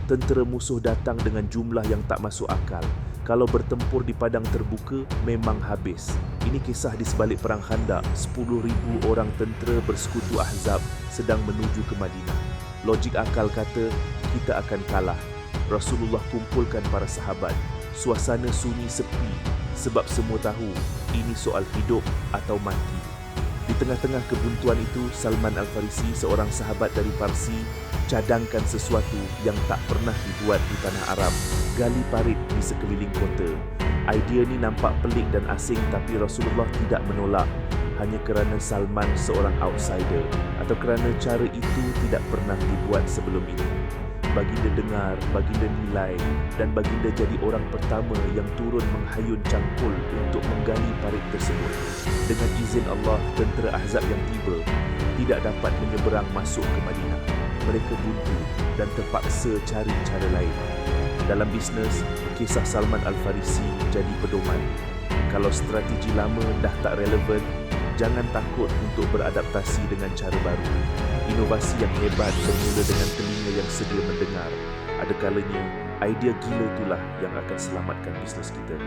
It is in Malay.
Tentera musuh datang dengan jumlah yang tak masuk akal. Kalau bertempur di padang terbuka, memang habis. Ini kisah di sebalik perang Khandaq. 10,000 orang tentera bersekutu Ahzab sedang menuju ke Madinah. Logik akal kata, kita akan kalah. Rasulullah kumpulkan para sahabat. Suasana sunyi sepi sebab semua tahu ini soal hidup atau mati. Di tengah-tengah kebuntuan itu, Salman Al-Farisi, seorang sahabat dari Parsi, cadangkan sesuatu yang tak pernah dibuat di tanah Arab, gali parit di sekeliling kota. Idea ni nampak pelik dan asing, tapi Rasulullah tidak menolak hanya kerana Salman seorang outsider atau kerana cara itu tidak pernah dibuat sebelum ini. Baginda dengar, baginda nilai dan baginda jadi orang pertama yang turun menghayun cangkul untuk menggali parit tersebut. Dengan izin Allah, tentera Ahzab yang tiba tidak dapat menyeberang masuk ke Madinah. Mereka buntu dan terpaksa cari cara lain. Dalam bisnes, kisah Salman Al-Farisi jadi pedoman. Kalau strategi lama dah tak relevan, jangan takut untuk beradaptasi dengan cara baru. Inovasi yang hebat bermula dengan telinga yang sedia mendengar. Ada kalanya, idea gila itulah yang akan selamatkan bisnes kita.